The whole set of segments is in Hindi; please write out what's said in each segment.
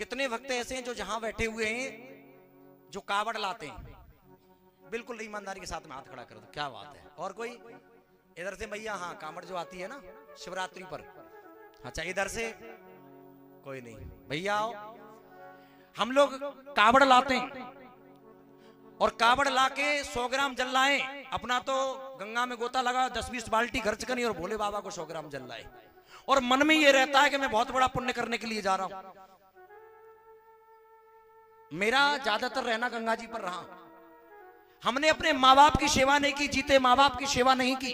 कितने भक्त ऐसे हैं जो जहां बैठे हुए हैं जो कावड़ लाते हैं, बिल्कुल ईमानदारी के साथ में हाथ खड़ा कर दो, क्या बात है। और कोई इधर से भैया, हाँ कावड़ जो आती है ना शिवरात्रि पर, अच्छा इधर से कोई नहीं भैया आओ। हम लोग कावड़ लाते हैं और कावड़ लाके 100 ग्राम जल लाए, अपना तो गंगा में गोता लगा 10-20 बाल्टी खर्च करी और भोले बाबा को 100 ग्राम जल लाए, और मन में ये रहता है कि मैं बहुत बड़ा पुण्य करने के लिए जा रहा हूं। मेरा ज्यादातर रहना गंगा जी पर रहा। हमने अपने माँ बाप की सेवा नहीं की, जीते माँ बाप की सेवा नहीं की,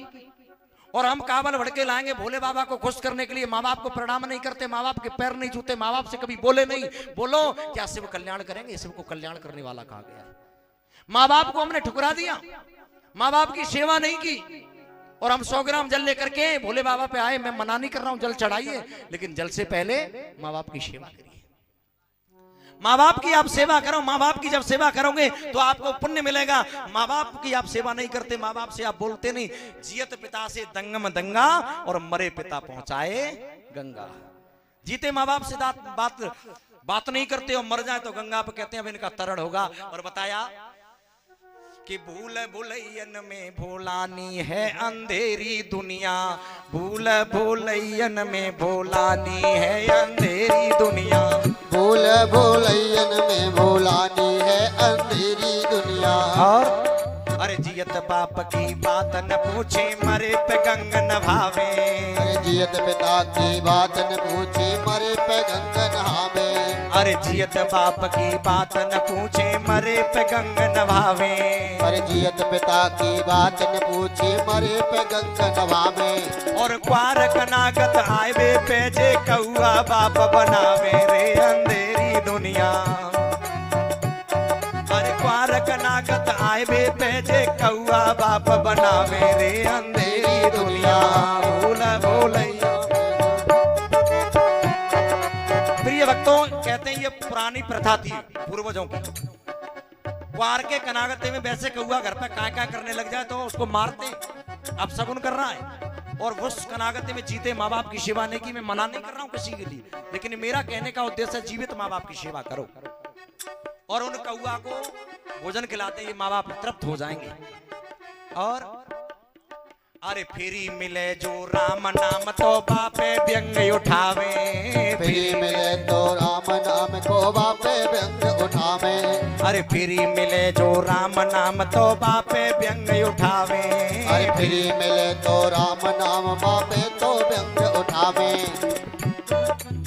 और हम कावड़ भड़के लाएंगे भोले बाबा को खुश करने के लिए। माँ बाप को प्रणाम नहीं करते, माँ बाप के पैर नहीं छूते, माँ बाप से कभी बोले नहीं, बोलो क्या शिव कल्याण करेंगे, शिव को कल्याण करने वाला कहा गया। माँ बाप को हमने ठुकरा दिया, माँ बाप की सेवा नहीं की, और हम 100 ग्राम जल लेकर के भोले बाबा पे आए। मैं मना नहीं कर रहा हूं, जल चढ़ाइए, लेकिन जल से पहले माँ बाप की सेवा करिए। माँ बाप की आप सेवा करो, माँ बाप की जब सेवा करोगे तो आपको पुण्य मिलेगा। माँ बाप की आप सेवा नहीं करते, माँ बाप से आप बोलते नहीं, जियत पिता से दंगम दंगा और मरे पिता पहुंचाए गंगा। जीते माँ बाप से बात नहीं करते और मर जाए तो गंगा पे कहते हैं अब इनका तरण होगा। और बताया कि भूल भुलैयन में भोलानी है अंधेरी दुनिया, भूल भुलैयन में भोलानी है अंधेरी दुनिया, भूल भुलैयन में भोलानी है अंधेरी दुनिया। और अरे जियत बाप की बात न पूछे मरे पे गंग न भावे, अरे जियत पिता की बात न पूछे मरे पे गंग नहावे, अरे जियत बाप की बात न पूछे मरे पे गंग न भावे, अरे जियत पिता की बात न पूछे मरे पे गंग नहावे। और क्वार कनागत आए पे जे कौआ बाप बनावे रे अंधेरी दुनिया, अरे क्वार कनागत आए पे जे कौआ बाप बनावे रे अंधेरी दुनिया। भूल भुलैया प्रिय भक्तों, कहते हैं ये पुरानी प्रथा थी पूर्वजों की। क्वार के कनागते में वैसे कौआ घर पे काय करने लग जाए तो उसको मारते, अब शगुन कर रहा है। और उस कनागते में जीते माँ बाप की सेवा नहीं की। मैं मना नहीं कर रहा हूं किसी के लिए, लेकिन मेरा कहने का उद्देश्य है जीवित माँ बाप की सेवा करो। और उन कौआ को भोजन खिलाते ये माँ बाप तृप्त हो जाएंगे। और अरे फेरी मिले जो राम नाम तो बापे व्यंग उठावे, फेरी मिले तो राम नाम को बापे व्यंग उठावे, अरे फेरी मिले जो राम नाम तो बापे व्यंग उठावे, अरे फेरी मिले तो राम नाम बापे तो व्यंग उठावे।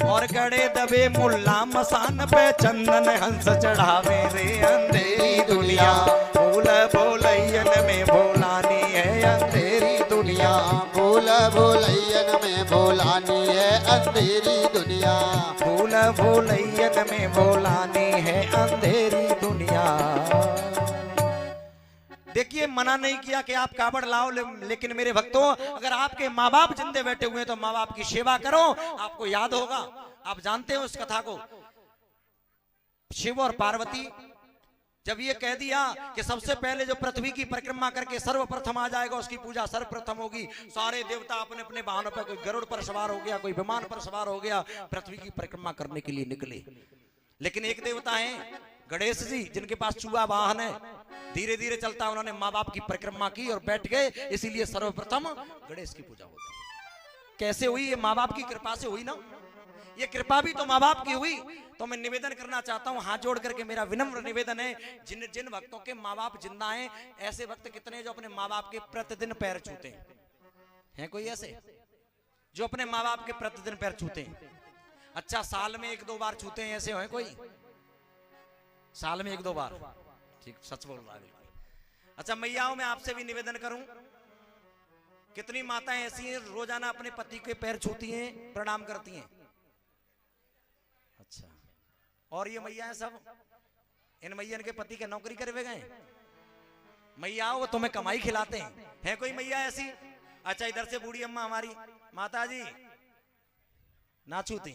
और गड़े दबे मुल्ला मसान पे चंदन हंस चढ़ावे रे अंधेरी दुनिया। भूल भुलैयन में भोलानी है अंधेरी दुनिया, भूल भुलैयन में भोलानी है अंधेरी दुनिया, भूल भुलैयन में भोलानी है अंधेरी दुनिया। देखिए मना नहीं किया कि आप कावड़ लाओ, लेकिन मेरे भक्तों अगर आपके माँ बाप जिंदे बैठे हुए हैं तो माँ बाप की सेवा करो। आपको याद होगा, आप जानते हो उस कथा को, शिव और पार्वती जब ये कह दिया कि सबसे पहले जो पृथ्वी की परिक्रमा करके सर्वप्रथम आ जाएगा उसकी पूजा सर्वप्रथम होगी, सारे देवता अपने अपने वाहनों पर, कोई गरुड़ पर सवार हो गया, कोई विमान पर सवार हो गया, पृथ्वी की परिक्रमा करने के लिए निकले। लेकिन एक देवता है गणेश जी, जिनके पास चूहा वाहन है, धीरे धीरे चलता है, उन्होंने माँ बाप की परिक्रमा की और बैठ गए, इसीलिए सर्वप्रथम गणेश की पूजा होती है। कैसे हुई? ये माँ बाप की कृपा से हुई ना, ये कृपा भी तो माँ बाप की हुई। तो मैं निवेदन करना चाहता हूँ, हाथ जोड़ करके मेरा विनम्र निवेदन है, जिन जिन भक्तों के माँ बाप जिंदा हैं, ऐसे भक्त कितने जो अपने माँ बाप के प्रतिदिन पैर छूते हैं? कोई ऐसे जो अपने माँ बाप के प्रतिदिन पैर छूते हैं? अच्छा साल में 1-2 बार छूते हैं, ऐसे हैं कोई? साल में 1-2 बार, ठीक सच बोल रहा है। अच्छा मैयाओं, मैं आपसे भी निवेदन करूं, कितनी माताएं ऐसी हैं रोजाना अपने पति के पैर छूती हैं, प्रणाम करती हैं? अच्छा, और ये मैया सब, इन मैयन के पति के नौकरी करे हुए गए मैया, वो तुम्हें कमाई खिलाते हैं? है कोई मैया ऐसी? अच्छा इधर से बूढ़ी अम्मा हमारी माता जी ना छूती,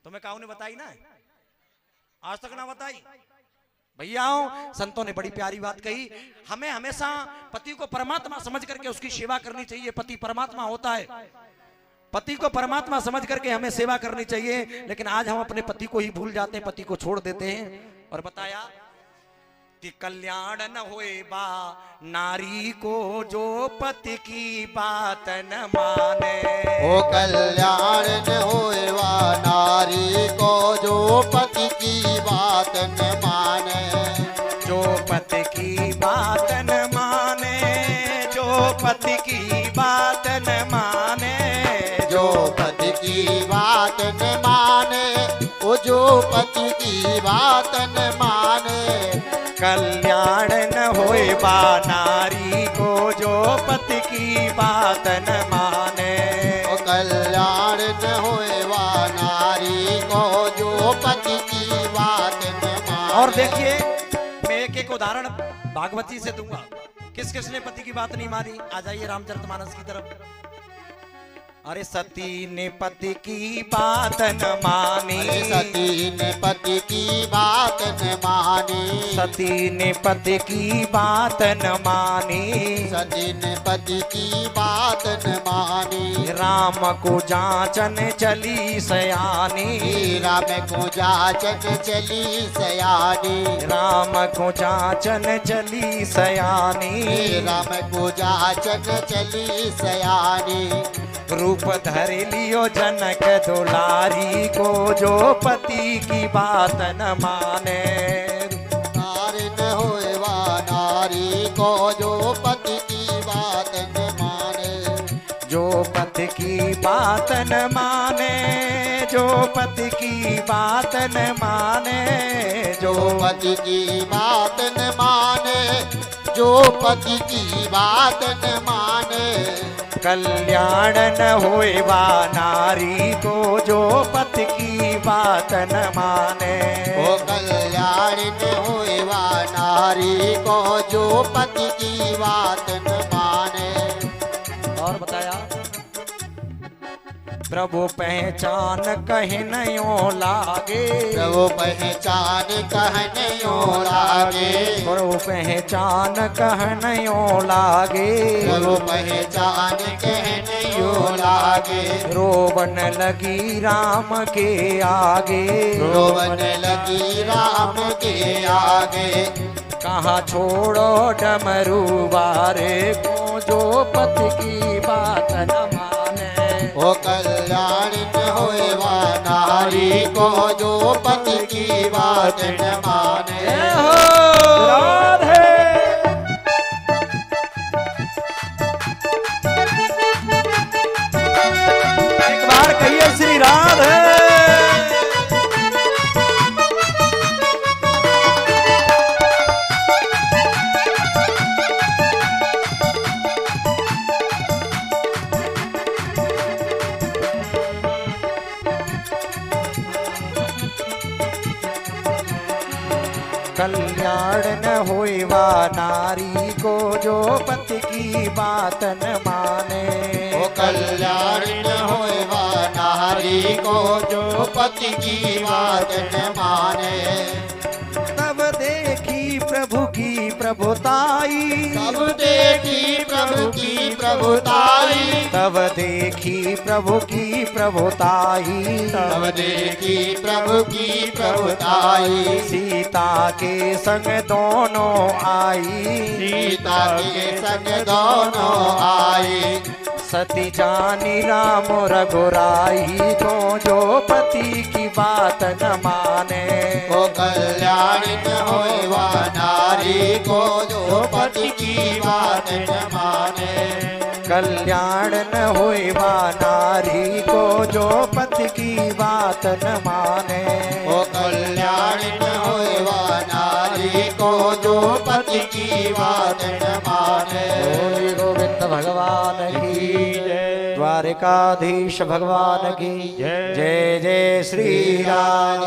तुम्हें काऊ ने बताई ना? आज तक ना बताई। भैयाओं, संतों ने बड़ी प्यारी बात कही, हमें हमेशा पति को परमात्मा समझ करके उसकी सेवा करनी चाहिए। पति परमात्मा होता है पति को परमात्मा समझ करके हमें सेवा करनी चाहिए, लेकिन आज हम अपने पति को ही भूल जाते हैं, पति को छोड़ देते हैं। और बताया कि कल्याण न होए बा नारी को जो पति की बात न माने। ओ कल्याण न होए बा नारी को जो पति की बात न माने। जो पति की बात न माने, जो पति की बात न माने, जो पति की बात न माने, वो जो पति की बात न माने। कल्याण न होए बा नारी को जो पति की बात न माने। ओ कल्याण न होए बा नारी को जो पति की बात न माने। और देखिए मैं एक उदाहरण भागवत जी से दूंगा, किस किसने पति की बात नहीं मानी। आ जाइए रामचरितमानस की तरफ। अरे सती ने पति की बात न मानी। अरे सती ने पति की बात न मानी। सती ने पति की बात न मानी। सती ने पति की बात न मानी। राम को जांचन चली सयानी। राम को जांचन चली सयानी। राम को जांचन चली सयानी। राम को जांचन चली सयानी। रूप धर लियो जनक दुलारी को जो पति की बात न माने। नारी न होए बा नारी को जो पति की बात न माने। जो पति की बात न माने, जो पति की बात न माने, जो पति की बात न माने, जो पति की बात न माने। कल्याण न होए बा नारी को जो पति की बात न माने। ओ कल्याण न होए बा नारी को जो पति की बात न माने। और बताया प्रभु पहचान कहीं नहीं लागे। प्रभु पहचान कहने लागे। प्रभु पहचान कह नहीं लागे। प्रभु पहचान कहने लागे। रोवन लगी राम के आगे। रोवन लगी राम के आगे। कहाँ छोड़ो डमरू बारे को जो पति की बात न माने। ओ कल्याण न होए बा नारी को जो पति की बात न माने। राधे एक बार कहिए श्री राधे। कल्याण न होए बा नारी को जो पति की बात न माने। ओ कल्याण न होए बा नारी को जो पति की बात न माने। तब देखी प्रभु की प्रभुताई। तब देखी प्रभु की प्रभुताई। तब देखी प्रभु की प्रभुताई। तब देखी प्रभु की प्रभुताई। सीता के संग दोनों आई। सीता के संग दोनों आई। सती जानी राम रघुराई को जो पति की बात न माने। ओ कल्याण न होए बा नारी को जो पति की बात न माने। कल्याण न होए बा नारी को जो पति की बात न माने। ओ कल्याण न होए बा नारी को जो पति की बात न माने। बोलिए गोविंद भगवान की जय। द्वारिकाधीश भगवान की जय। जय जय श्री राम।